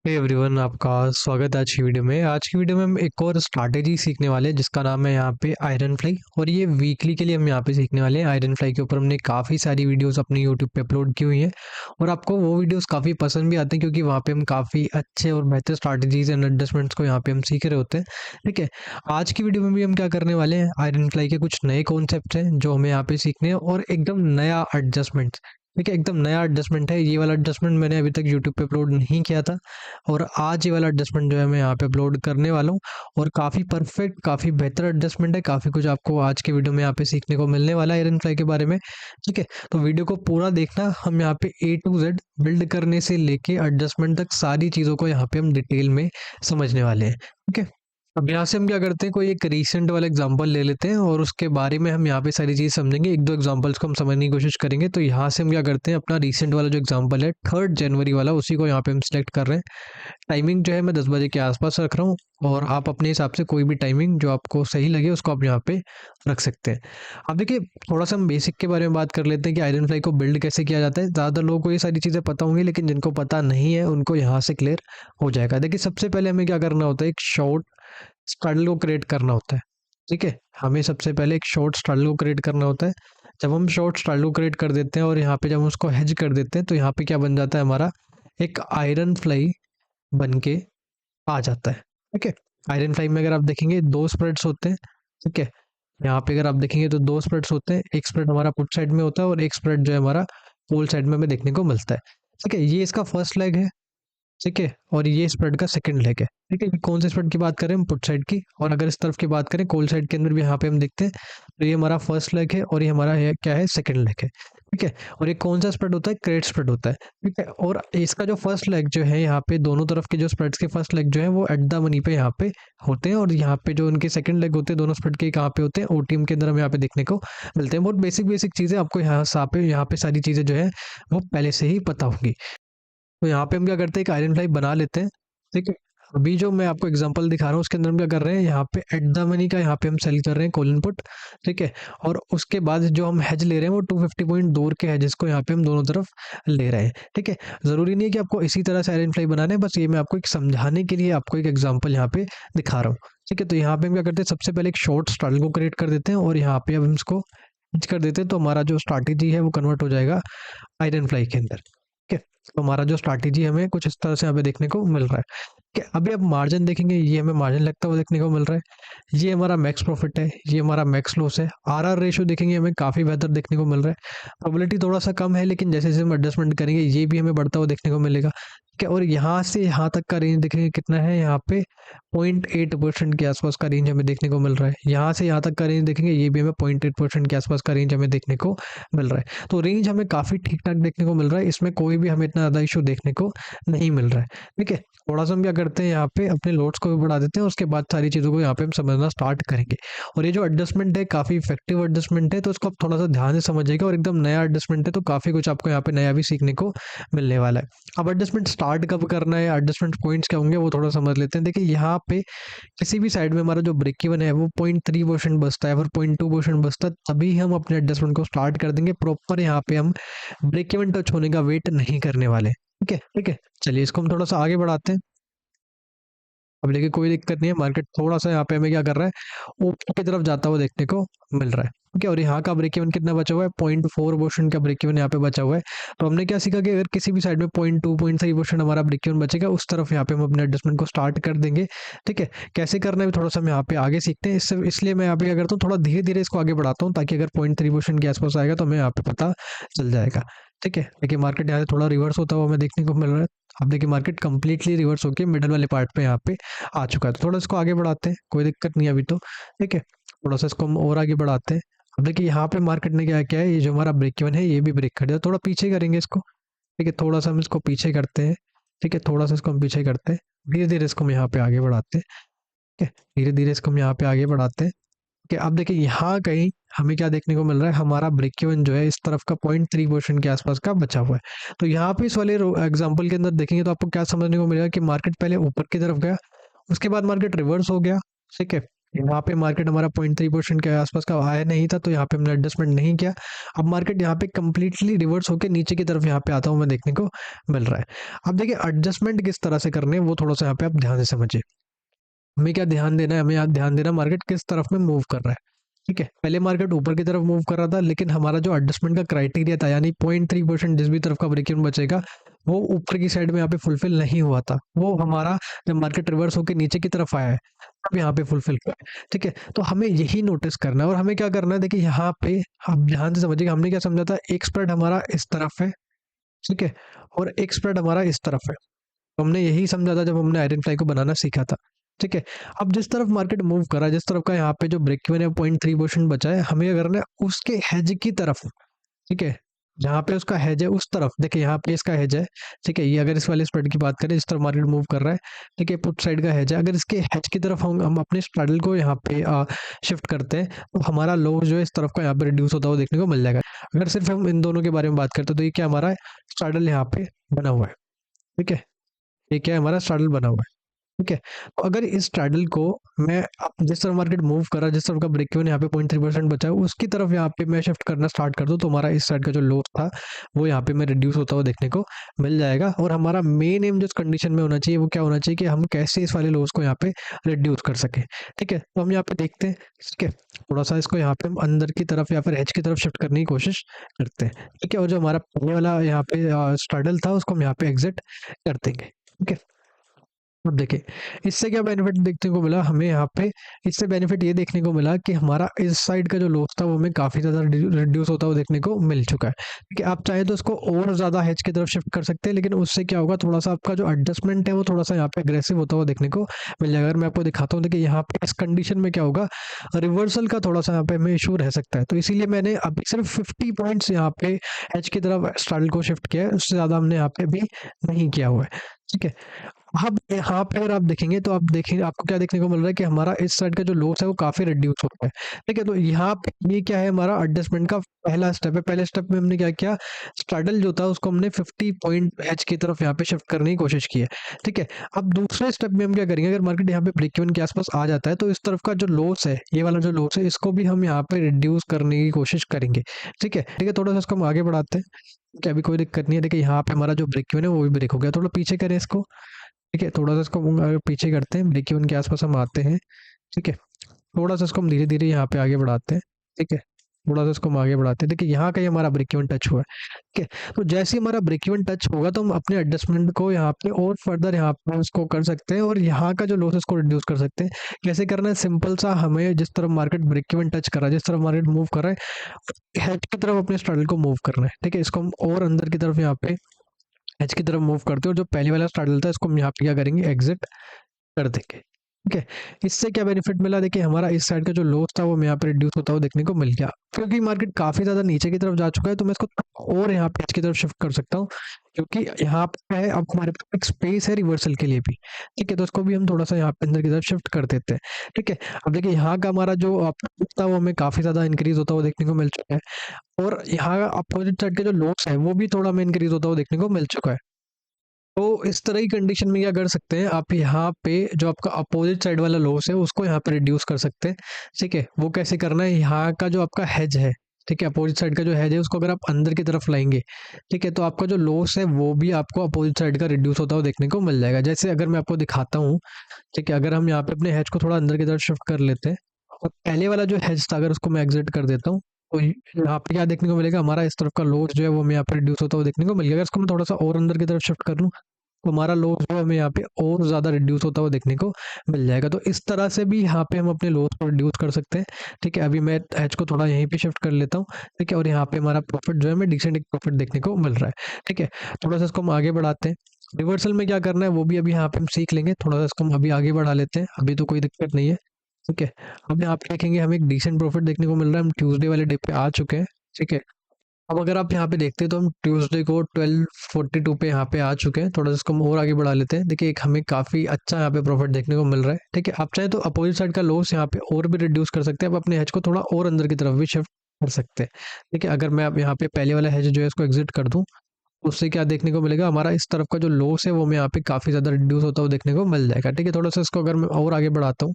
Hey everyone, आपका स्वागत है आज की वीडियो में। आज की वीडियो में हम एक और स्ट्रैटेजी सीखने वाले हैं जिसका नाम है यहाँ पे आयरन फ्लाई। और ये वीकली के लिए हम यहाँ पे सीखने वाले हैं। आयरन फ्लाई के ऊपर हमने काफ़ी सारी वीडियोस अपने यूट्यूब पे अपलोड की हुई हैं और आपको वो वीडियोस काफ़ी पसंद भी आते हैं क्योंकि वहाँ पे हम काफ़ी अच्छे और बेहतर स्ट्रैटेजीज एंड एडजस्टमेंट्स को यहाँ पे हम सीख रहे होते हैं। ठीक है, आज की वीडियो में भी हम क्या करने वाले हैं, आयरन फ्लाई के कुछ नए कॉन्सेप्ट हैं जो हमें यहाँ पे सीखने हैं और एकदम नया एडजस्टमेंट। ठीक है, एकदम नया एडजस्टमेंट है। ये वाला एडजस्टमेंट मैंने अभी तक यूट्यूब पे अपलोड नहीं किया था और आज ये वाला एडजस्टमेंट जो है मैं यहाँ पे अपलोड करने वाला हूँ। और काफ़ी परफेक्ट, काफ़ी बेहतर एडजस्टमेंट है। काफ़ी कुछ आपको आज के वीडियो में यहाँ पे सीखने को मिलने वाला है आयरन फ्लाई के बारे में। ठीक है, तो वीडियो को पूरा देखना। हम यहाँ पे A to Z बिल्ड करने से लेके एडजस्टमेंट तक सारी चीज़ों को यहाँ पे हम डिटेल में समझने वाले हैं। ठीक है, अब यहाँ से हम क्या करते हैं, कोई एक रीसेंट वाला एग्जांपल ले लेते हैं और उसके बारे में हम यहाँ पे सारी चीज़ समझेंगे। एक दो एग्जांपल्स को हम समझने की कोशिश करेंगे। तो यहाँ से हम क्या करते हैं, अपना रीसेंट वाला जो एग्जांपल है 3 जनवरी वाला, उसी को यहाँ पे हम सिलेक्ट कर रहे हैं। टाइमिंग जो है मैं 10 बजे के आसपास रख रहा हूँ और आप अपने हिसाब से कोई भी टाइमिंग जो आपको सही लगे उसको आप यहाँ पे रख सकते हैं। अब देखिए, थोड़ा सा हम बेसिक के बारे में बात कर लेते हैं कि आयरन फ्लाई को बिल्ड कैसे किया जाता है। ज़्यादातर लोगों को ये सारी चीज़ें पता होंगी, लेकिन जिनको पता नहीं है उनको यहाँ से क्लियर हो जाएगा। देखिए, सबसे पहले हमें क्या करना होता है, एक शॉर्ट स्ट्रगल को क्रिएट करना होता है। ठीक है, हमें सबसे पहले एक शॉर्ट स्ट्रगल को क्रिएट करना होता है। जब हम शॉर्ट स्ट्रगल को क्रिएट कर देते हैं और यहाँ पे जब हम उसको हेज कर देते हैं तो यहाँ पे क्या बन जाता है, हमारा एक आयरन फ्लाई बन के आ जाता है। ठीक है, आयरन फ्लाई में अगर आप देखेंगे 2 स्प्रेड्स होते हैं। ठीक है, यहाँ पे अगर आप देखेंगे तो 2 स्प्रेड्स होते हैं। एक स्प्रेड हमारा पुट साइड में होता है और एक स्प्रेड जो है हमारा पुल साइड में हमें देखने को मिलता है। ठीक है, ये इसका फर्स्ट लेग है। ठीक है, और ये स्प्रेड का सेकंड लेग है। ठीक है, कौन से स्प्रेड की बात करें, हम पुट साइड की। और अगर इस तरफ की बात करें कोल साइड के अंदर भी यहाँ पे हम देखते हैं तो ये हमारा फर्स्ट लेग है और ये हमारा है क्या है, सेकंड लेग है। ठीक है, और ये कौन सा स्प्रेड होता है, क्रेट स्प्रेड होता है। ठीक है, और इसका जो फर्स्ट लेग जो है, यहाँ पे दोनों तरफ के जो स्प्रेड्स के फर्स्ट लेग जो है वो एट द मनी पे यहाँ पे होते हैं और यहाँ पे जो उनके सेकंड लेग होते हैं दोनों स्प्रेड के कहाँ पे होते हैं, ओटीएम के अंदर हम यहाँ पे देखने को मिलते हैं। बहुत बेसिक बेसिक चीजें आपको यहाँ पे सारी चीजें जो है वो पहले से ही पता होंगी। तो यहाँ पे हम क्या करते हैं, एक आयरन फ्लाई बना लेते हैं। ठीक है, अभी जो मैं आपको एग्जांपल दिखा रहा हूँ उसके अंदर हम क्या कर रहे हैं, यहाँ पे एट द मनी का यहाँ पे हम सेल कर रहे हैं कॉल इनपुट। ठीक है, और उसके बाद जो हम हेज ले रहे हैं वो 250 पॉइंट दूर के हेजेस को यहाँ पे हम दोनों तरफ ले रहे हैं। ठीक है, जरूरी नहीं है कि आपको इसी तरह से आयरन फ्लाई बनाना है, बस ये मैं आपको एक समझाने के लिए आपको एक एग्जाम्पल यहाँ पे दिखा रहा हूँ। ठीक है, तो यहाँ पे हम क्या करते हैं, सबसे पहले एक शॉर्ट स्ट्रगल को क्रिएट कर देते हैं और यहाँ पे अब हम इसको हिट कर देते हैं तो हमारा जो स्ट्रैटेजी है वो कन्वर्ट हो जाएगा आयरन फ्लाई के अंदर। ठीक है, तो हमारा जो स्ट्रैटेजी हमें कुछ इस तरह से यहाँ पे देखने को मिल रहा है। ठीक है, अभी आप मार्जिन देखेंगे, ये हमें मार्जिन लगता हुआ देखने को मिल रहा है। ये हमारा मैक्स प्रॉफिट है, ये हमारा मैक्स लॉस है। आरआर रेशियो देखेंगे हमें काफ़ी बेहतर देखने को मिल रहा है। प्रोबेबिलिटी थोड़ा सा कम है, लेकिन जैसे जैसे हम एडजस्टमेंट करेंगे ये भी हमें बढ़ता हुआ देखने को मिलेगा। ठीक है, और यहाँ से यहाँ तक का रेंज देखेंगे कितना है, यहाँ पे 0.8% के आसपास का रेंज हमें देखने को मिल रहा है। यहाँ से यहाँ तक का रेंज देखेंगे, ये भी हमें 0.8% के आसपास का रेंज हमें देखने को मिल रहा है। तो रेंज हमें काफ़ी ठीक ठाक देखने को मिल रहा है, इसमें कोई भी हमें इतना ज़्यादा इशू देखने को नहीं मिल रहा है। ठीक है, थोड़ा सा हम क्या करते हैं, यहाँ पे अपने लोड्स को भी बढ़ा देते हैं, उसके बाद सारी चीज़ों को यहाँ पे हम समझना स्टार्ट करेंगे। और ये जो एडजस्टमेंट है काफ़ी इफेक्टिव एडजस्टमेंट है, तो इसको आप थोड़ा सा ध्यान से समझिएगा। और एकदम नया एडजस्टमेंट है तो काफ़ी कुछ आपको यहाँ पे नया भी सीखने को मिलने वाला है। अब एडजस्टमेंट स्टार्ट कब करना है, एडजस्टमेंट पॉइंट्स क्या होंगे वो थोड़ा समझ लेते हैं। देखिए, यहाँ पे किसी भी साइड में हमारा जो ब्रेक इवन है वो 0.3% बचता है, फिर 0.2% बचता है, तभी हम अपने एडजस्टमेंट को स्टार्ट कर देंगे। प्रॉपर यहाँ पे हम ब्रेक इवन टच होने का वेट नहीं करने वाले। ठीक है, ठीक है, चलिए इसको हम थोड़ा सा आगे बढ़ाते हैं। अब देखिए, कोई दिक्कत नहीं है, मार्केट थोड़ा सा यहाँ पे हमें क्या कर रहा है, ऊपर की तरफ जाता हुआ देखने को मिल रहा है। ठीक है, और यहाँ का ब्रेक इवन कितना बचा हुआ है, 0.4% का ब्रेक इवन यहाँ पे बचा हुआ है। तो हमने क्या सीखा कि अगर किसी भी साइड में 0.2 0.3% हमारा ब्रेक इवन बचेगा, उस तरफ यहाँ पे हम अपने एडजस्टमेंट को स्टार्ट कर देंगे। ठीक है, कैसे करना है थोड़ा सा हम यहाँ पे आगे सीखते हैं। इसलिए मैं यहाँ पे क्या करता हूँ, थोड़ा धीरे धीरे इसको आगे बढ़ाता हूँ, ताकि अगर 0.3% के आसपास आएगा तो हमें यहाँ पे पता चल जाएगा। ठीक है, देखिए मार्केट यहाँ से थोड़ा रिवर्स होता हुआ हमें देखने को मिल रहा है। अब देखिए, मार्केट कंप्लीटली रिवर्स होकर मिडल वाले पार्ट पे यहाँ पे आ चुका है। तो थोड़ा इसको आगे बढ़ाते हैं, कोई दिक्कत नहीं है अभी तो। ठीक है, थोड़ा सा इसको हम और आगे बढ़ाते हैं। अब देखिए, यहाँ पे मार्केट ने क्या किया है, ये जो हमारा ब्रेक इवन है ये भी ब्रेक कर दिया। थोड़ा पीछे करेंगे इसको। ठीक है, थोड़ा सा हम इसको पीछे करते हैं। ठीक है, थोड़ा सा इसको हम पीछे करते हैं, धीरे धीरे इसको हम यहाँ पे आगे बढ़ाते हैं। ठीक है, धीरे धीरे इसको हम यहाँ पे आगे बढ़ाते हैं। कि अब देखिए, यहाँ कहीं हमें क्या देखने को मिल रहा है, हमारा ब्रेक इवन जो है इस तरफ का 0.3% के आसपास का बचा हुआ है। तो यहाँ पे इस वाले एग्जांपल के अंदर देखेंगे तो आपको क्या समझने को मिलेगा कि मार्केट पहले ऊपर की तरफ गया, उसके बाद मार्केट रिवर्स हो गया। ठीक है, यहाँ पे मार्केट हमारा 0.3% के आसपास का आया नहीं था, तो यहाँ पे हमने एडजस्टमेंट नहीं किया। अब मार्केट यहाँ पे कंप्लीटली रिवर्स होकर नीचे की तरफ यहाँ पे आता हुआ हमें देखने को मिल रहा है। अब देखिए एडजस्टमेंट किस तरह से करने हैं वो थोड़ा सा यहाँ पे आप ध्यान से समझिए। हमें क्या ध्यान देना है, हमें यहाँ ध्यान देना मार्केट किस तरफ में मूव कर रहा है। ठीक है, पहले मार्केट ऊपर की तरफ मूव कर रहा था, लेकिन हमारा जो एडजस्टमेंट का क्राइटेरिया था, यानी 0.3% जिस भी तरफ का ब्रेक इवन बचेगा वो ऊपर की साइड में यहाँ पे फुलफिल नहीं हुआ था। वो हमारा जब मार्केट रिवर्स होकर नीचे की तरफ आया है अब यहाँ पे फुलफिल हुआ है। ठीक है, तो हमें यही नोटिस करना है और हमें क्या करना है, देखिए यहाँ पे आप ध्यान से समझिएगा। हमने क्या समझा था, एक स्प्रेड हमारा इस तरफ है, ठीक है, और एक स्प्रेड हमारा इस तरफ है। तो हमने यही समझा था जब हमने आयरन फ्लाई को बनाना सीखा था। ठीक है, अब जिस तरफ मार्केट मूव कर रहा है, जिस तरफ का यहाँ पे जो ब्रेक इवन है 0.3% बचा है, हमें क्या करना है उसके हेज की तरफ। ठीक है, जहाँ पे उसका हेज है उस तरफ, देखिए यहाँ पे इसका हेज है। ठीक है, ये अगर इस वाले स्प्रेड की बात करें जिस तरफ मार्केट मूव कर रहा है, ठीक है, पुट साइड का हेज है, अगर इसके हेज की तरफ हम अपने स्ट्रैडल को यहाँ पे शिफ्ट करते हैं तो हमारा लो जो है इस तरफ का यहाँ पे रिड्यूस होता हुआ देखने को मिल जाएगा। अगर सिर्फ हम इन दोनों के बारे में बात करते हैं तो ये क्या हमारा स्ट्रैडल यहाँ पे बना हुआ है। ठीक है, ये क्या है, हमारा स्ट्रैडल बना हुआ है। ठीक है, तो अगर इस स्ट्रैडल को मैं जिस तरफ मार्केट मूव कर रहा है, जिस तरफ का ब्रेक इवन यहाँ पे 0.3% बचा है उसकी तरफ यहाँ पे मैं शिफ्ट करना स्टार्ट कर दूं तो हमारा इस साइड का जो लो था वो यहाँ पे मैं रिड्यूस होता हुआ देखने को मिल जाएगा। और हमारा मेन एम जिस कंडीशन में होना चाहिए वो क्या होना चाहिए कि हम कैसे इस वाले लोस को यहाँ पे रिड्यूस कर सके। ठीक है, तो हम यहाँ पे देखते हैं। ठीक है, थोड़ा सा इसको यहाँ पे हम अंदर की तरफ या फिर एज की तरफ शिफ्ट करने की कोशिश करते हैं। ठीक है, और जो हमारा पहले वाला यहाँ पे स्ट्रैडल था उसको हम यहाँ पे एग्जिट कर देंगे। ठीक है, अब देखिए इससे क्या बेनिफिट देखने को मिला हमें यहाँ पे। इससे बेनिफिट ये देखने को मिला कि हमारा इस साइड का जो लॉस था वो हमें काफ़ी ज़्यादा रिड्यूस होता हुआ देखने को मिल चुका है। ठीक है, आप चाहे तो इसको और ज़्यादा हेज की तरफ शिफ्ट कर सकते हैं, लेकिन उससे क्या होगा, थोड़ा सा आपका जो एडजस्टमेंट है वो थोड़ा सा यहाँ पे अग्रेसिव होता हुआ देखने को मिल जाएगा। अगर मैं आपको दिखाता हूँ, देखिए यहाँ पे इस कंडीशन में क्या होगा, रिवर्सल का थोड़ा सा यहाँ पे हमें इशू रह सकता है। तो इसीलिए मैंने अभी सिर्फ 50 पॉइंट्स यहाँ पे एच की तरफ स्टाइल को शिफ्ट किया है, उससे ज़्यादा हमने यहाँ पे अभी नहीं किया हुआ है। ठीक है, अब यहाँ पे अगर आप देखेंगे तो आप देखेंगे आपको क्या देखने को मिल रहा है कि हमारा इस साइड का जो लॉस है वो काफी रिड्यूस हो रहा है। ठीक है, तो यहाँ पे ये क्या है, हमारा एडजस्टमेंट का पहला स्टेप है। पहले स्टेप में हमने क्या किया, स्ट्रैडल जो था उसको हमने 50 पॉइंट एच की तरफ यहाँ पे शिफ्ट करने की कोशिश की है। ठीक है, अब दूसरे स्टेप में हम क्या करेंगे, अगर मार्केट यहाँ पे ब्रेक इवन के आसपास आ जाता है तो इस तरफ का जो लॉस है, ये वाला जो लॉस है, इसको भी हम यहाँ पे रिड्यूस करने की कोशिश करेंगे। ठीक है, थोड़ा सा इसको हम आगे बढ़ाते हैं। ठीक है, अभी कोई दिक्कत नहीं है। देखिए यहाँ पे हमारा जो ब्रेक इवन है वो भी ब्रेक हो गया, थोड़ा पीछे करें इसको। ठीक है, थोड़ा सा इसको हम अगर पीछे करते हैं, ब्रेक इवन के आसपास हम आते हैं। ठीक है, थोड़ा सा इसको हम धीरे धीरे यहाँ पे आगे बढ़ाते हैं। ठीक है, थोड़ा सा इसको हम आगे बढ़ाते हैं। देखिए यहाँ का ही हमारा ब्रेक इवन टच हुआ है। ठीक है, तो जैसे ही हमारा ब्रेक इवन टच होगा तो हम अपने एडजस्टमेंट को यहाँ पे और फर्दर यहाँ पे उसको कर सकते हैं और यहाँ का जो लॉसेस को रिड्यूस कर सकते हैं। कैसे करना है, सिंपल सा, हमें जिस तरफ मार्केट ब्रेक इवन टच कर रहा है, जिस तरफ मार्केट मूव कर रहा है, हेड की तरफ अपने स्ट्रैडल को मूव करना है। ठीक है, इसको हम और अंदर की तरफ यहाँ पे एच की तरफ मूव करते हैं और जो पहले वाला स्ट्रैडल था इसको हम यहाँ पे क्या करेंगे, एग्जिट कर देंगे। ठीक है, इससे क्या बेनिफिट मिला, देखिए हमारा इस साइड का जो लॉस था वो यहाँ पे रिड्यूस होता हुआ देखने को मिल गया। क्योंकि मार्केट काफी ज्यादा नीचे की तरफ जा चुका है तो मैं इसको और यहाँ पे एच की तरफ शिफ्ट कर सकता हूँ, क्योंकि यहाँ पे है अब हमारे पास एक स्पेस है रिवर्सल के लिए भी। ठीक है, तो उसको भी हम थोड़ा सा यहाँ पे अंदर की तरफ शिफ्ट कर देते हैं। ठीक है, अब देखिए यहाँ का हमारा जो था वो हमें काफी ज्यादा इंक्रीज होता हुआ देखने को मिल चुका है और यहाँ अपोजिट साइड का जो लॉस है वो भी थोड़ा हमें इंक्रीज होता हुआ देखने को मिल चुका है। तो इस तरह की कंडीशन में क्या कर सकते हैं, आप यहाँ पे जो आपका अपोजिट साइड वाला लॉस है उसको यहाँ पे रिड्यूस कर सकते हैं। ठीक है, वो कैसे करना है, यहाँ का जो आपका हेज है, ठीक है, अपोजिट साइड का जो हेज है उसको अगर आप अंदर की तरफ लाएंगे, ठीक है, तो आपका जो लॉस है वो भी आपको अपोजिट साइड का रिड्यूस होता हुआ देखने को मिल जाएगा। जैसे अगर मैं आपको दिखाता हूँ, ठीक है, अगर हम यहाँ पे अपने हेज को थोड़ा अंदर की तरफ शिफ्ट कर लेते हैं और पहले वाला जो हेज था अगर उसको मैं एग्जिट कर देता हूँ तो यहाँ पे क्या देखने को मिलेगा, हमारा इस तरफ का लॉस जो है वो हमें यहाँ पे रिड्यूस होता हुआ देखने को मिल गया। अगर इसको मैं थोड़ा सा और अंदर की तरफ शिफ्ट कर लूँ तो हमारा लॉस जो है हमें यहाँ पे और ज़्यादा रिड्यूस होता हुआ देखने को मिल जाएगा। तो इस तरह से भी यहाँ पे हम अपने लॉस को रिड्यूस कर सकते हैं। ठीक है, अभी मैं एच को थोड़ा यहीं पे शिफ्ट कर लेता हूँ। ठीक है, और यहाँ पे हमारा प्रॉफिट जो है हमें डिसेंट एक प्रॉफिट देखने को मिल रहा है। ठीक है, थोड़ा सा इसको हम आगे बढ़ाते हैं। रिवर्सल में क्या करना है वो भी अभी यहाँ पे हम सीख लेंगे। थोड़ा सा इसको हम अभी आगे बढ़ा लेते हैं, अभी तो कोई दिक्कत नहीं है। ठीक है, अब यहाँ पे देखेंगे हमें एक डिसेंट प्रॉफिट देखने को मिल रहा है। हम ट्यूसडे वाले डे पे आ चुके हैं। ठीक है, अब अगर आप यहाँ पे देखते हैं तो हम ट्यूसडे को 12:42 पे यहाँ पे आ चुके हैं। थोड़ा सा इसको हम और आगे बढ़ा लेते हैं। देखिए एक हमें काफ़ी अच्छा यहाँ पे प्रॉफिट देखने को मिल रहा है। ठीक है, आप चाहे तो अपोजिट साइड का लॉस यहाँ पे और भी रिड्यूस कर सकते हैं। आप अपने हेज को थोड़ा और अंदर की तरफ भी शिफ्ट कर सकते हैं। ठीक है, अगर मैं अब यहाँ पे पहले वाला हेज जो है इसको एग्जिट कर दूँ उससे क्या देखने को मिलेगा, हमारा इस तरफ का जो लॉस है वो हमें यहाँ पे काफ़ी ज़्यादा रिड्यूस होता हुआ देखने को मिल जाएगा। ठीक है, थोड़ा सा इसको अगर मैं और आगे बढ़ाता हूँ,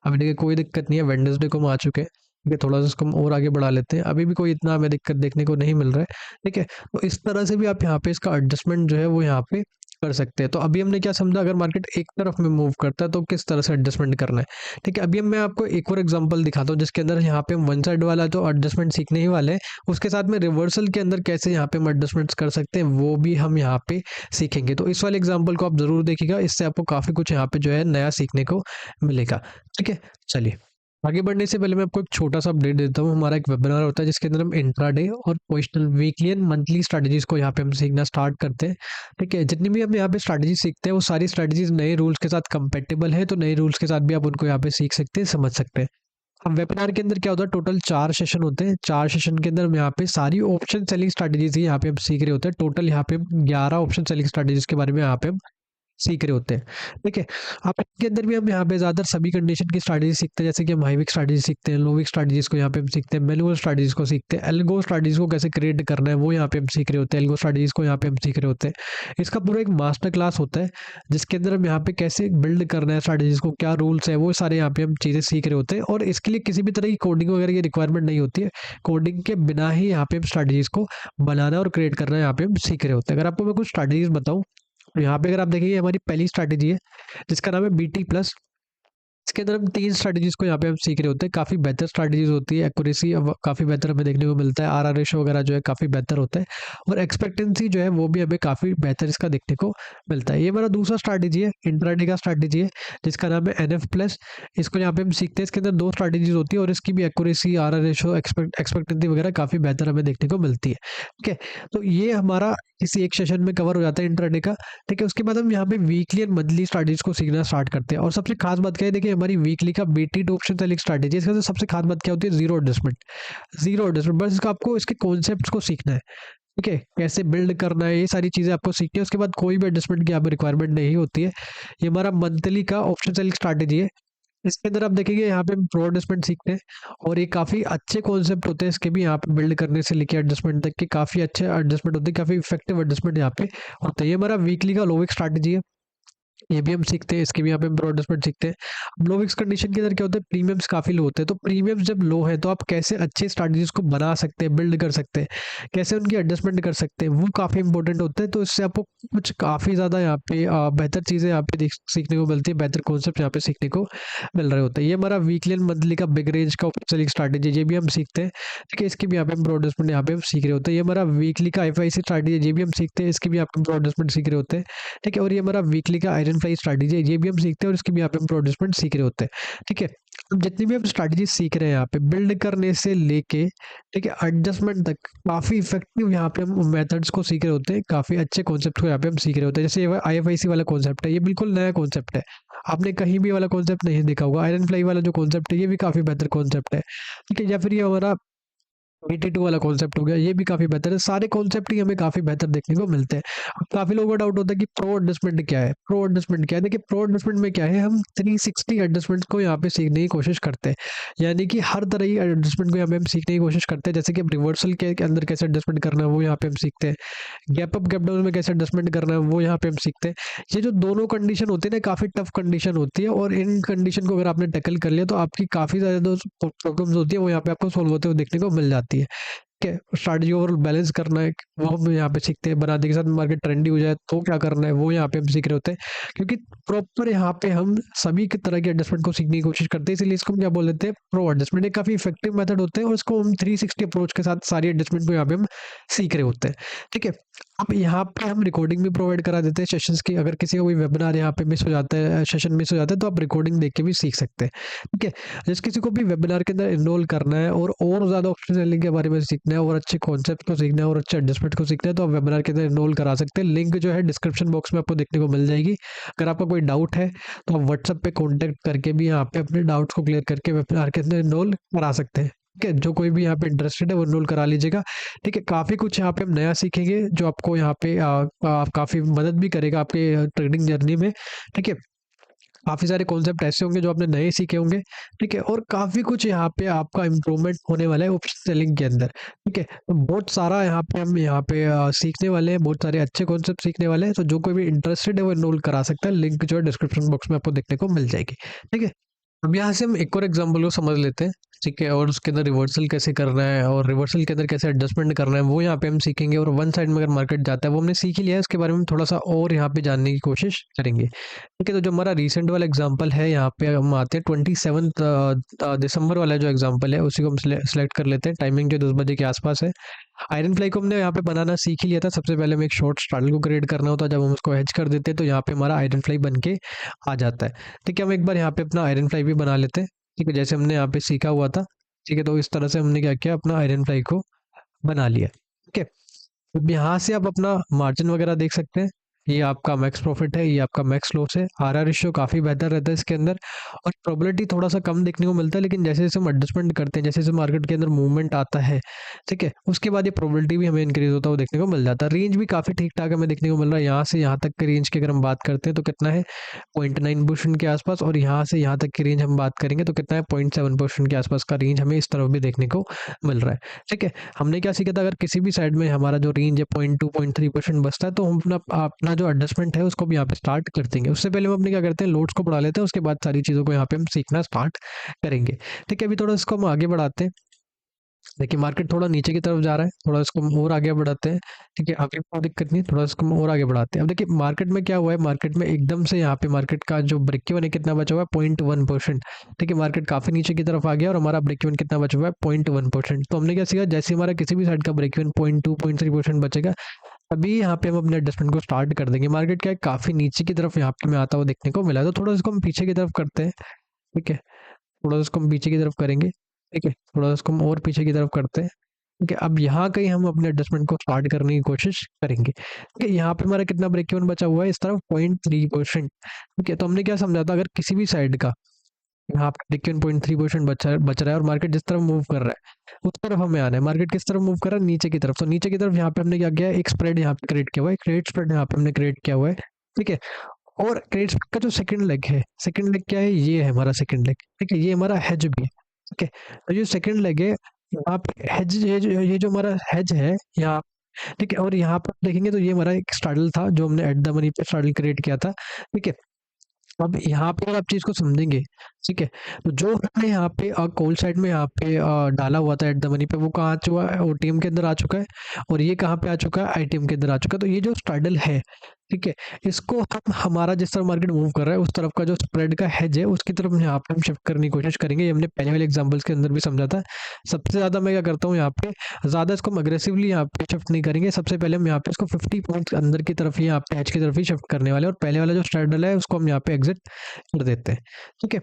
अभी देखिए कोई दिक्कत नहीं है, वेडनेसडे को हम आ चुके हैं। ठीक है, थोड़ा सा इसको हम और आगे बढ़ा लेते हैं, अभी भी कोई इतना हमें दिक्कत देखने को नहीं मिल रहा है। ठीक है, तो इस तरह से भी आप यहाँ पे इसका एडजस्टमेंट जो है वो यहाँ पे कर सकते हैं। तो अभी हमने क्या समझा, अगर मार्केट एक तरफ में मूव करता है तो किस तरह से एडजस्टमेंट करना है। ठीक है, अभी मैं आपको एक और एग्जांपल दिखाता हूँ जिसके अंदर यहाँ पे हम वन साइड वाला जो एडजस्टमेंट सीखने ही वाले हैं, उसके साथ में रिवर्सल के अंदर कैसे यहाँ पे हम एडजस्टमेंट्स कर सकते हैं वो भी हम यहाँ पे सीखेंगे। तो इस वाले एग्जाम्पल को आप जरूर देखिएगा, इससे आपको काफ़ी कुछ यहाँ पे जो है नया सीखने को मिलेगा। ठीक है, चलिए आगे बढ़ने से पहले मैं आपको एक छोटा सा अपडेट देता हूँ। हमारा एक वेबिनार होता है जिसके अंदर हम इंट्राडे और positional weekly and monthly strategies को यहाँ पे हम सीखना स्टार्ट करते हैं। ठीक है, जितनी भी हम यहाँ पे स्ट्रैटेजी सीखते हैं वो सारी स्ट्रैटेजीज नए रूल्स के साथ कंपेटेबल है, तो नए रूल्स के साथ भी आप उनको यहाँ पे सीख सकते हैं, समझ सकते हैं। अब वेबिनार के अंदर क्या होता है, टोटल 4 सेशन होते हैं। 4 सेशन के अंदर हम यहाँ पे सारी ऑप्शन सेलिंग स्ट्रैटेजीज ही यहाँ पे हम सीख रहे होते हैं। टोटल यहाँ पे 11 ऑप्शन सेलिंग स्ट्रैटेजीज के बारे में यहाँ पे हम सीख रहे होते हैं। ठीक है, अब इसके अंदर भी हम यहाँ पे ज़्यादातर सभी कंडीशन की स्ट्रैटेजी सीखते हैं, जैसे कि हम हाई विक स्ट्रैटेजी सीखते हैं, लो विक स्ट्रैटेजीज को यहाँ पे हम सीखते हैं, मैनुअल स्ट्रैटेजीज को सीखते हैं, एल्गो स्ट्रैटेजीज को कैसे क्रिएट करना है वो यहाँ पे हम सीख रहे होते हैं, एल्गो स्ट्रैटेजीज को यहाँ पे हम सीख रहे होते हैं। इसका पूरा एक मास्टर क्लास होता है जिसके अंदर हम यहाँ पे कैसे बिल्ड करना है स्ट्रैटेजीज को, क्या रूल्स है, वो सारे यहाँ पे हम चीज़ें सीख रहे होते हैं। और इसके लिए किसी भी तरह की कोडिंग वगैरह की रिक्वायरमेंट नहीं होती है, कोडिंग के बिना ही यहाँ पे हम स्ट्रैटेजीज को बनाना और क्रिएट करना यहाँ पे हम सीख रहे होते हैं। अगर आपको मैं कुछ स्ट्रैटेजीज बताऊँ, यहाँ पे अगर आप देखिए हमारी पहली स्ट्रैटेजी है जिसका नाम है बीटी प्लस। इसके अंदर हम 3 स्ट्रैटेजीज को यहाँ पे हम सीख रहे होते हैं, काफ़ी बेहतर स्ट्रैटेजीज होती है, एक्यूरेसी काफ़ी बेहतर हमें देखने को मिलता है, आरआर रेशो वगैरह जो है काफ़ी बेहतर होता है, और एक्सपेक्टेंसी जो है वो भी हमें काफ़ी बेहतर इसका देखने को मिलता है। ये हमारा दूसरा स्ट्रैटेजी है, इंट्राडे का स्ट्रैटेजी है जिसका नाम है एनएफ प्लस। इसको यहाँ पे हम सीखते हैं, इसके अंदर 2 स्ट्रैटेजीज होती है और इसकी भी एक्यूरेसी, आरआर रेशो, एक्सपेक्टेंसी वगैरह काफ़ी बेहतर हमें देखने को मिलती है। ठीक है, तो ये हमारा किसी एक सेशन में कवर हो जाता है इंट्राडे का। ठीक है, उसके बाद हम यहाँ पे वीकली एंड मंथली स्ट्रैटेजीज को सीखना स्टार्ट करते हैं। और सबसे खास बात क्या है, देखिए हमारी वीकली का BT two option selling strategy, इसका सबसे खास बात क्या होती है, जीरो एडजस्टमेंट। जीरो एडजस्टमेंट, बस इसका आपको इसके कॉन्सेप्ट्स को सीखना है। ठीक है, कैसे बिल्ड करना है, ये सारी चीज़ें आपको सीखनी है। उसके बाद कोई भी एडजस्टमेंट की यहाँ पे रिक्वायरमेंट नहीं होती है। ये हमारा मंथली का ऑप्शन सेलिंग स्ट्रैटेजी है। इसके अंदर आप देखेंगे यहाँ पे हम प्रो एडजस्टमेंट सीखते हैं, और ये काफ़ी अच्छे कॉन्सेप्ट होते हैं इसके भी, यहाँ पे बिल्ड करने से लेके एडजस्टमेंट तक के काफ़ी अच्छे एडजस्टमेंट होते हैं, काफ़ी इफेक्टिव एडजस्टमेंट यहाँ पे होते हैं। ये हमारा वीकली का लोविक स्ट्रैटेजी है, ये भी हम सीखते हैं, इसके भी यहाँ पे ब्रॉड एडजस्टमेंट सीखते हैं। अब लो विक्स कंडीशन के अंदर क्या होता है, प्रीमियम्स काफ़ी लो होते हैं, तो प्रीमियम्स जब लो है तो आप कैसे अच्छे स्ट्रैटेजीज को बना सकते हैं, बिल्ड कर सकते हैं, कैसे उनकी एडजस्टमेंट कर सकते हैं, वो काफ़ी इंपॉर्टेंट होता है। तो इससे आपको कुछ काफ़ी ज़्यादा यहाँ पे बेहतर चीज़ें यहाँ पे सीखने को मिलती है, बेहतर कॉन्सेप्ट यहाँ पे सीखने को मिल रहे होते हैं। ये हमारा वीकली एंड मंथली का बिग रेंज का सेलिंग स्ट्रैटेजी, ये भी हम सीखते हैं। ठीक है, इसकी भी यहाँ पे ब्रॉड एडजस्टमेंट यहाँ पे हम सीख रहे होते हैं। ये हमारा वीकली का एफआईसी स्ट्रैटेजी, ये भी हम सीखते हैं, इसकी भी यहाँ पे ब्रॉड एडजस्टमेंट सीख रहे होते हैं। ठीक है, और ये हमारा वीकली का आयरन फ्लाई स्ट्रैटेजी, ये भी हम सीखते हैं और इसकी भी यहाँ पे हम प्रोड्यूसमेंट सीख रहे होते हैं। ठीक है, अब जितनी भी हम स्ट्रैटेजी सीख रहे हैं यहाँ पे बिल्ड करने से लेके, ठीक है, एडजस्टमेंट तक, काफ़ी इफेक्टिव यहाँ पे हम मेथड्स को सीख रहे होते हैं, काफ़ी अच्छे कॉन्सेप्ट को यहाँ पे हम सीख रहे होते हैं। जैसे आईएफआईसी वाला कॉन्सेप्ट है, ये बिल्कुल नया कॉन्सेप्ट है, आपने कहीं भी वाला कॉन्सेप्ट नहीं देखा होगा। आयरन फ्लाई वाला जो कॉन्सेप्ट है ये भी काफ़ी बेहतर कॉन्सेप्ट है। ठीक है, या फिर ये हमारा BT2 वाला कॉन्सेप्ट हो गया, ये भी काफ़ी बेहतर है। सारे कॉन्सेप्ट ही हमें काफ़ी बेहतर देखने को मिलते हैं। अब काफ़ी लोगों को डाउट होता है कि प्रो एडजस्टमेंट क्या है, प्रो एडजस्टमेंट क्या है। देखिए प्रो एडजस्टमेंट में क्या है, हम 360 एडजस्टमेंट को यहाँ पे सीखने की कोशिश करते हैं, यानी कि हर तरह की एडजस्टमेंट को यहाँ पे हम सीखने की कोशिश करते हैं। जैसे कि रिवर्सल के अंदर कैसे एडजस्टमेंट करना है वो यहाँ पे हम सीखते हैं, गैप अप गैप डाउन में कैसे एडजस्टमेंट करना है वो यहाँ पे हम सीखते हैं। ये जो दोनों कंडीशन होती है ना, काफ़ी टफ कंडीशन होती है, और इन कंडीशन को अगर आपने टैकल कर लिया तो आपकी काफ़ी ज़्यादा जो प्रॉब्लम्स होती है वो यहाँ पे आपको सॉल्व होते हुए देखने को मिल जाती है। ठीक है, स्ट्रैटेजी ओवरऑल बैलेंस करना है वो हम यहाँ पे सीखते हैं। बनाते के साथ मार्केट ट्रेंडी हो जाए तो क्या करना है वो यहाँ पे हम सीख रहे होते हैं, क्योंकि प्रॉपर यहाँ पे हम सभी की तरह के एडजस्टमेंट को सीखने की कोशिश करते हैं। इसलिए इसको हम क्या बोल देते हैं, प्रो एडजस्टमेंट। ये काफ़ी इफेक्टिव मेथड होते हैं और इसको हम 360 अप्रोच के साथ सारी एडजस्टमेंट को यहाँ पे हम सीख रहे होते हैं। ठीक है, अब यहाँ पे हम रिकॉर्डिंग भी प्रोवाइड करा देते हैं सेशंस की। अगर किसी का कोई वेबिनार यहाँ पे मिस हो जाता है, सेशन मिस हो जाता है, तो आप रिकॉर्डिंग देख के भी सीख सकते हैं। ठीक है, जिस किसी को भी वेबिनार के अंदर इनरोल करना है और ज़्यादा ऑप्शन सेलिंग के बारे में सीखना है और अच्छे कॉन्सेप्ट को सीखना है और अच्छे एडजस्टमेंट को सीखना है, तो आप वेबिनार के अंदर इनरोल करा सकते हैं। लिंक जो है डिस्क्रिप्शन बॉक्स में आपको देखने को मिल जाएगी। अगर आपका कोई डाउट है तो आप व्हाट्सएप पे कॉन्टैक्ट करके भी यहाँ पे अपने डाउट्स को क्लियर करके वेबिनार के अंदर इनरोल करा सकते हैं। ठीक है, जो कोई भी यहाँ पे इंटरेस्टेड है वो इनरोल करा लीजिएगा। ठीक है, काफ़ी कुछ यहाँ पे हम नया सीखेंगे जो आपको यहाँ पे काफ़ी मदद भी करेगा आपके ट्रेडिंग जर्नी में। ठीक है, काफ़ी सारे कॉन्सेप्ट ऐसे होंगे जो आपने नए सीखे होंगे। ठीक है, और काफ़ी कुछ यहाँ पे आपका इम्प्रूवमेंट होने वाला है ऑप्शन सेलिंग के अंदर। ठीक है, तो बहुत सारा यहाँ पे हम सीखने वाले हैं, बहुत सारे अच्छे कॉन्सेप्ट सीखने वाले हैं। तो जो कोई भी इंटरेस्टेड है वो इनरोल करा सकता है, लिंक जो है डिस्क्रिप्शन बॉक्स में आपको देखने को मिल जाएगी। ठीक है, अब यहाँ से हम एक और एग्जांपल को समझ लेते हैं, ठीक है, और उसके अंदर रिवर्सल कैसे करना है और रिवर्सल के अंदर कैसे एडजस्टमेंट करना है वो यहाँ पे हम सीखेंगे। और वन साइड में अगर मार्केट जाता है वो हमने सीख ही लिया है, उसके बारे में थोड़ा सा और यहाँ पे जानने की कोशिश करेंगे। ठीक है, तो जो हमारा रिसेंट वाला एग्जांपल है यहाँ पे हम आते हैं 27 दिसंबर वाला जो एग्जांपल है उसी को हम सेलेक्ट कर लेते हैं। टाइमिंग जो 10 बजे के आसपास है। आयरन फ्लाई को हमने यहाँ पे बनाना सीख ही लिया था। सबसे पहले हमें एक शॉर्ट स्टार्टल को क्रिएट करना होता है, जब हम उसको हेज कर देते हैं तो यहाँ पे हमारा आयरन फ्लाई बन के आ जाता है। ठीक है, हम एक बार यहाँ पे अपना आयरन फ्लाई भी बना लेते हैं। ठीक है, जैसे हमने यहाँ पे सीखा हुआ था। ठीक है, तो इस तरह से हमने क्या किया, अपना आयरन फ्लाई को बना लिया। ठीक है, अब यहाँ से आप अपना मार्जिन वगैरह देख सकते हैं। ये आपका मैक्स प्रॉफिट है, ये आपका मैक्स लॉस है। आरआर रेशियो काफ़ी बेहतर रहता है इसके अंदर, और प्रोबेबिलिटी थोड़ा सा कम देखने को मिलता है, लेकिन जैसे जैसे हम एडजस्टमेंट करते हैं, जैसे जैसे मार्केट के अंदर मूवमेंट आता है, ठीक है, उसके बाद ये प्रोबेबिलिटी भी हमें इंक्रीज होता हुआ देखने को मिल जाता है। रेंज भी काफ़ी ठीक ठाक हमें देखने को मिल रहा है। यहाँ से यहाँ तक की रेंज की अगर हम बात करते हैं तो कितना है, 0.9% के आसपास, और यहाँ से यहाँ तक की रेंज हम बात करेंगे तो कितना है, 0.7% के आसपास का रेंज हमें इस तरफ भी देखने को मिल रहा है। ठीक है, हमने क्या सीखा था, अगर किसी भी साइड में हमारा जो रेंज है 0.2 0.3% बचता है तो हम अपना अपना जो एडजस्टमेंट है उसको भी यहाँ पे स्टार्ट कर देंगे। उससे पहले हम अपने क्या करते हैं, लोड्स को बढ़ा लेते हैं, उसके बाद सारी चीज़ों को यहाँ पे हम सीखना स्टार्ट करेंगे। ठीक है, अभी थोड़ा इसको हम आगे बढ़ाते हैं। देखिए मार्केट थोड़ा नीचे की तरफ जा रहा है, थोड़ा इसको हम और आगे बढ़ाते हैं। ठीक है, आगे कोई दिक्कत नहीं, थोड़ा इसको हम और आगे बढ़ाते हैं। अब देखिए मार्केट में क्या हुआ है, मार्केट में एकदम से यहाँ पे मार्केट का जो ब्रेक इवन है कितना बचा हुआ है, 0.1%। ठीक है, मार्केट काफी नीचे की तरफ आ गया और हमारा ब्रेक इवन कितना बचा हुआ है, 0.1%। तो हमने क्या सीखा, जैसे हमारा किसी भी साइड का ब्रेक इवन 0.2 0.3% बचेगा, अभी यहाँ पे हम अपने एडजस्टमेंट को स्टार्ट कर देंगे। मार्केट क्या है, काफी नीचे की तरफ यहाँ पे में आता हुआ देखने को मिला है, तो थोड़ा इसको हम पीछे की तरफ करते हैं। ठीक है, थोड़ा इसको हम पीछे की तरफ करेंगे। ठीक है, थोड़ा इसको हम और पीछे की तरफ करते हैं। ठीक है, अब यहाँ कहीं हम अपने एडजस्टमेंट को स्टार्ट करने की कोशिश करेंगे। ठीक है, यहाँ पे हमारा कितना ब्रेक इवन बचा हुआ है, इस तरफ 0.3%। ठीक है, तो हमने क्या समझा था, अगर किसी भी साइड का यहाँ पे ब्रेक इवन 0.3% बच रहा है और मार्केट जिस तरफ मूव कर रहा है उस तरफ हमें आना है। मार्केट किस तरफ मूव कर रहा है, नीचे की तरफ। तो नीचे की तरफ यहाँ पे हमने क्या किया है, एक स्प्रेड यहाँ पे क्रिएट किया हुआ है, क्रेडिट स्प्रेड यहाँ पे हमने क्रिएट किया हुआ है। ठीक है, और क्रेडिट स्प्रेड का जो सेकंड लेग है, सेकंड लेग क्या है, ये है हमारा सेकंड लेग। ठीक है, ये हमारा हेज भी है। ठीक है, तो ये सेकंड लेग है, यहाँ पे हेज, ये जो हमारा हेज है यहाँ। ठीक है, और यहाँ पर देखेंगे तो ये हमारा एक स्टार्टल था जो हमने एट द मनी पे स्टार्टल क्रिएट किया था। ठीक है, अब यहाँ पे अगर आप चीज को समझेंगे, ठीक है, तो जो हमने यहाँ पे कॉल साइड में यहाँ पे डाला हुआ था एट द मनी पे, वो कहाँ आ चुका है, ओटीएम के अंदर आ चुका है, और ये कहाँ पे आ चुका है, आईटीएम के अंदर आ चुका है। तो ये जो स्ट्रैडल है, ठीक है, इसको हम हमारा जिस तरफ मार्केट मूव कर रहा है उस तरफ का जो स्प्रेड का हेज है उसकी तरफ यहाँ पे हम शिफ्ट करने की कोशिश करेंगे। ये हमने पहले वाले एग्जांपल्स के अंदर भी समझा था। सबसे ज्यादा मैं क्या करता हूँ यहाँ पे, ज्यादा इसको हम अग्रेसिवली यहाँ पे शिफ्ट नहीं करेंगे। सबसे पहले हम यहाँ पे इसको 50 पॉइंट्स अंदर की तरफ ही, यहाँ पे एच की तरफ ही शिफ्ट करने वाले हैं, और पहले वाला जो स्ट्रैडल है उसको हम यहाँ पे एग्जिट कर देते हैं। ठीक है,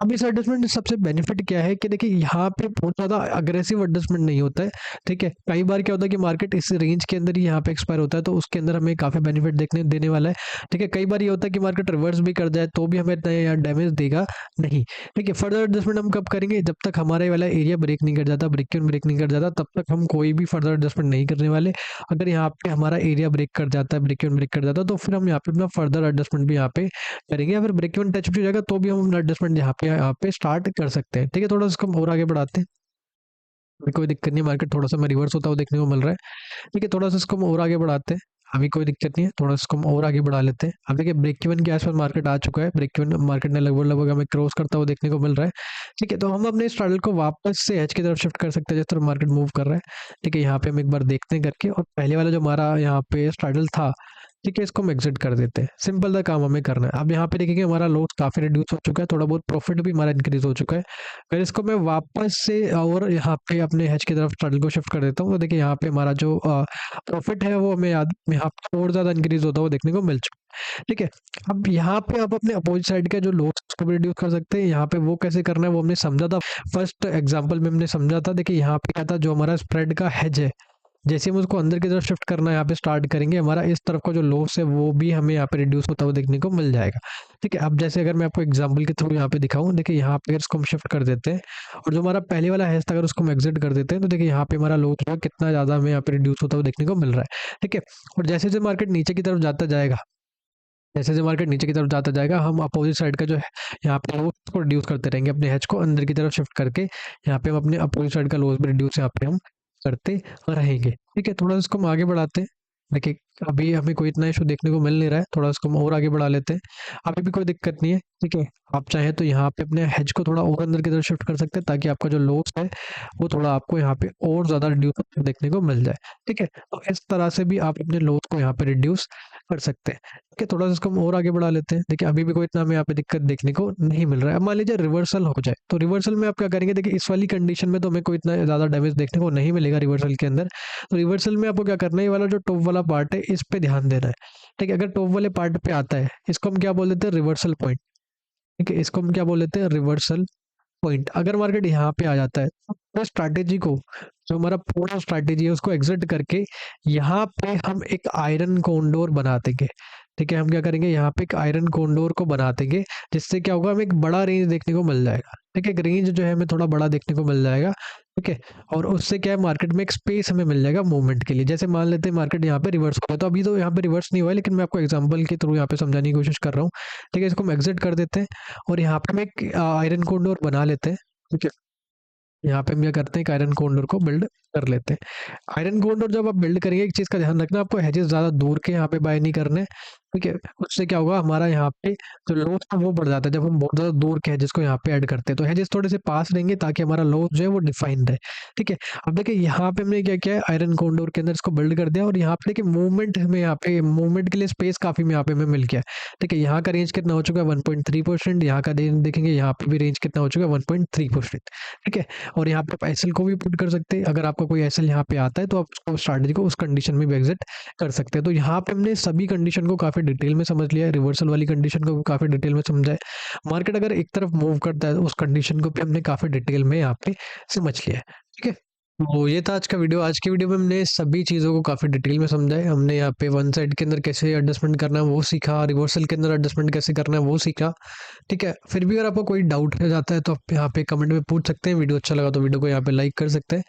अब इस एडजस्टमेंट में सबसे बेनिफिट क्या है कि देखिए यहाँ पे बहुत ज़्यादा अग्रेसिव एडजस्टमेंट नहीं होता है। ठीक है, कई बार क्या होता है कि मार्केट इस रेंज के अंदर ही यहाँ पे एक्सपायर होता है, तो उसके अंदर हमें काफ़ी बेनिफिट देखने देने वाला है। ठीक है, कई बार ये होता है कि मार्केट रिवर्स भी कर जाए तो भी हमें इतना यहाँ डैमेज देगा नहीं। ठीक है, फर्दर एडजस्टमेंट हम कब करेंगे, जब तक हमारे वाला एरिया ब्रेक नहीं कर जाता, ब्रेक ब्रेक नहीं कर जाता, तब तक हम कोई भी फर्दर एडजस्टमेंट नहीं करने वाले। अगर यहाँ पे हमारा एरिया ब्रेक कर जाता है, ब्रेक कर जाता है, तो फिर हम यहाँ पे अपना फर्दर एडजस्टमेंट भी यहाँ पे करेंगे। या फिर ब्रेक इवन टच भी हो जाएगा तो भी हम एडजस्टमेंट यहाँ पे स्टार्ट कर सकते हैं। ठीक है, थोड़ा इसको हम और आगे बढ़ाते हैं। अभी कोई दिक्कत नहीं, मार्केट थोड़ा सा मैं रिवर्स होता हुआ देखने को मिल रहा है। ठीक है, थोड़ा सा इसको हम और आगे बढ़ाते हैं। अभी कोई दिक्कत नहीं है, थोड़ा इसको हम और आगे बढ़ा लेते हैं। अब देखिए ब्रेक इवन के आसपास मार्केट आ चुका है, ब्रेक इवन मार्केट ने लगभग लगभग हमें क्रॉस करता हुआ देखने को मिल रहा है। ठीक है, तो हम अपने स्ट्रैडल को वापस से एच की तरफ शिफ्ट कर सकते हैं जिस तरफ मार्केट मूव कर रहा है। ठीक है, यहाँ पे हम एक बार देखते हैं करके, और पहले वाला जो हमारा यहाँ पे स्ट्रैडल था, ठीक है, इसको हम एग्जिट कर देते हैं। सिंपल सा काम हमें करना है। अब यहाँ पे देखेंगे हमारा लॉस काफी रिड्यूस हो चुका है, थोड़ा बहुत प्रॉफिट भी हमारा इंक्रीज हो चुका है। फिर इसको मैं वापस से और यहाँ पे अपने हेज की तरफ स्ट्रैडल को शिफ्ट कर देता हूँ, तो देखिए यहाँ पे हमारा जो प्रॉफिट है वो हमें यहाँ पे और ज्यादा इंक्रीज होता हुआ देखने को मिल चुका है। ठीक है, अब यहाँ पे आप अपने अपोजिट साइड का जो लॉस को भी रिड्यूस कर सकते हैं। यहाँ पे वो कैसे करना है वो हमने समझा था, फर्स्ट एग्जाम्पल में हमने समझा था। देखिए यहाँ पे क्या था, जो हमारा स्प्रेड का हेज है, जैसे हम उसको अंदर की तरफ शिफ्ट करना यहाँ पे स्टार्ट करेंगे, हमारा इस तरफ का जो लॉस है वो भी हमें यहाँ पे रिड्यूस होता हुआ देखने को मिल जाएगा। ठीक है, अब जैसे अगर मैं आपको एग्जांपल के थ्रू यहाँ पे दिखाऊं, देखिए यहाँ पे इसको हम शिफ्ट कर देते हैं, और जो हमारा पहले वाला है अगर उसको हम एग्जिट कर देते हैं, तो देखिए यहाँ पे हमारा लॉस जो है कितना ज्यादा हमें यहाँ पे रिड्यूस होता हुआ देखने को मिल रहा है। ठीक है, और जैसे जैसे मार्केट नीचे की तरफ जाता जाएगा, जैसे जैसे मार्केट नीचे की तरफ जाता जाएगा, हम अपोजिट साइड का जो है यहाँ पे लॉस को रिड्यूस करते रहेंगे, अपने हेज को अंदर की तरफ शिफ्ट करके यहाँ पे हम अपने अपोजिट साइड का लॉस भी रिड्यूस यहाँ पे हम करते रहेंगे। ठीक है, थोड़ा इसको हम आगे बढ़ाते हैं। देखिए अभी हमें कोई इतना इशू देखने को मिल नहीं रहा है, थोड़ा इसको हम और आगे बढ़ा लेते हैं। अभी भी कोई दिक्कत नहीं है, ठीक है। आप चाहें तो यहाँ पे अपने हेज को थोड़ा और अंदर की तरफ शिफ्ट कर सकते हैं, ताकि आपका जो लॉस है वो थोड़ा आपको यहाँ पे और ज़्यादा रिड्यूस देखने को मिल जाए, ठीक है। तो इस तरह से भी आप अपने लॉस को यहाँ पे रिड्यूस कर सकते हैं, ठीक है। थोड़ा सा इसको हम और आगे बढ़ा लेते हैं। देखिए अभी भी कोई इतना हमें यहाँ पे दिक्कत देखने को नहीं मिल रहा है। अब मान लीजिए रिवर्सल हो जाए, तो रिवर्सल में आप क्या करेंगे, देखिए इस वाली कंडीशन में तो हमें कोई इतना ज़्यादा डैमेज देखने को नहीं मिलेगा रिवर्सल के अंदर। तो रिवर्सल में आपको क्या करना है, ये वाला जो टॉप वाला पार्ट है इस पे ध्यान देना है, ठीक है। अगर टॉप वाले पार्ट पे आता है, इसको हम क्या बोल देते हैं, रिवर्सल पॉइंट, ठीक है। इसको हम क्या बोल देते हैं, रिवर्सल पॉइंट। अगर मार्केट यहाँ पे आ जाता है तो स्ट्रैटेजी को, जो हमारा पूरा स्ट्रैटेजी है उसको एग्जिट करके यहाँ पे हम एक आयरन कॉन्डोर बना देंगे, ठीक है। हम क्या करेंगे, यहाँ पे एक आयरन कॉन्डोर को बना देंगे, जिससे क्या होगा, हमें एक बड़ा रेंज देखने को मिल जाएगा, ठीक है। एक रेंज जो है हमें थोड़ा बड़ा देखने को मिल जाएगा, ठीक है। और उससे क्या है, मार्केट में एक स्पेस हमें मिल जाएगा मूवमेंट के लिए। जैसे मान लेते हैं मार्केट यहाँ पे रिवर्स हुआ, तो अभी तो यहाँ पे रिवर्स नहीं हुआ है, लेकिन मैं आपको एग्जांपल के थ्रू यहाँ पे समझाने की कोशिश कर रहा हूँ, ठीक है। इसको हम एग्जिट कर देते हैं और यहाँ पे हम एक आयरन कॉन्डोर बना लेते हैं, ठीक है। यहाँ पे हम क्या करते हैं, एक आयरन कोंडोर को बिल्ड कर लेते हैं। आयरन कोंडोर जब आप बिल्ड करेंगे, एक चीज़ का ध्यान रखना, आपको हेजेस ज़्यादा दूर के यहाँ पे बाय नहीं करने, ठीक है। उससे क्या होगा, हमारा यहाँ पे जो लॉस है वो बढ़ जाता है जब हम बहुत ज़्यादा दूर के हेजेस को यहाँ पे ऐड करते हैं। तो हेजेस थोड़े से पास रहेंगे ताकि हमारा लॉस जो है वो डिफाइन रहे, ठीक है। अब देखिए यहाँ पे हमने क्या किया है, आयरन कोंडोर के अंदर इसको बिल्ड कर दिया, और यहाँ पे देखिए मूवमेंट हमें यहाँ पे मूवमेंट के लिए स्पेस काफ़ी में यहाँ पे हमें मिल गया, ठीक है। यहाँ का रेंज कितना हो चुका है, 1.3%। यहाँ का रेंज देखेंगे, यहाँ पे भी रेंज कितना हो चुका है, 1.3%, ठीक है। और यहाँ पे आप एसएल को भी पुट कर सकते हैं। अगर आपका कोई एसएल यहाँ पे आता है तो आप उसको स्ट्रैटेजी को उस कंडीशन में भी एग्जिट कर सकते हैं। तो यहाँ पे हमने सभी कंडीशन को काफ़ी डिटेल में समझ लिया है, रिवर्सल वाली कंडीशन को भी काफ़ी डिटेल में समझा है। मार्केट अगर एक तरफ मूव करता है तो उस कंडीशन को भी हमने काफ़ी डिटेल में यहाँ पे समझ लिया है, ठीक है। तो ये था आज का वीडियो। आज की वीडियो में हमने सभी चीज़ों को काफ़ी डिटेल में समझा है। हमने यहाँ पे वन साइड के अंदर कैसे एडजस्टमेंट करना है वो सीखा, रिवर्सल के अंदर एडजस्टमेंट कैसे करना है वो सीखा, ठीक है। फिर भी अगर आपको कोई डाउट रह जाता है तो आप यहाँ पे कमेंट में पूछ सकते हैं। वीडियो अच्छा लगा तो वीडियो को यहाँ पे लाइक कर सकते हैं,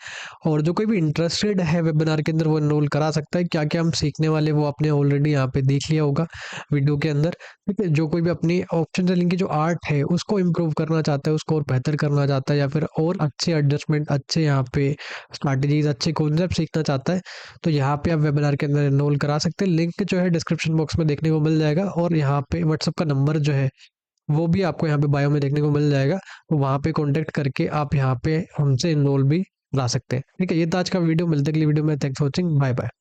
और जो कोई भी इंटरेस्टेड है वेबिनार के अंदर वो एनरोल करा सकता है। क्या क्या हम सीखने वाले वो आपने ऑलरेडी यहाँ पे देख लिया होगा वीडियो के अंदर, ठीक है। जो कोई भी अपनी ऑप्शन सेलिंग की जो आर्ट है उसको इम्प्रूव करना चाहता है, उसको और बेहतर करना चाहता है, या फिर और अच्छे एडजस्टमेंट, अच्छे यहाँ पे स्ट्रैटेजीज, अच्छे कॉन्सेप्ट सीखना चाहता है, तो यहाँ पे आप वेबिनार के अंदर एनरोल करा सकते हैं। लिंक जो है डिस्क्रिप्शन बॉक्स में देखने को मिल जाएगा, और यहाँ पे व्हाट्सअप का नंबर जो है वो भी आपको यहाँ पे बायो में देखने को मिल जाएगा। तो वहाँ पे कॉन्टैक्ट करके आप यहाँ पे हमसे इनरोल भी ला सकते हैं, ठीक है। ये था आज का वीडियो। मिलते हैं अगली वीडियो में। Thanks for watching, bye bye.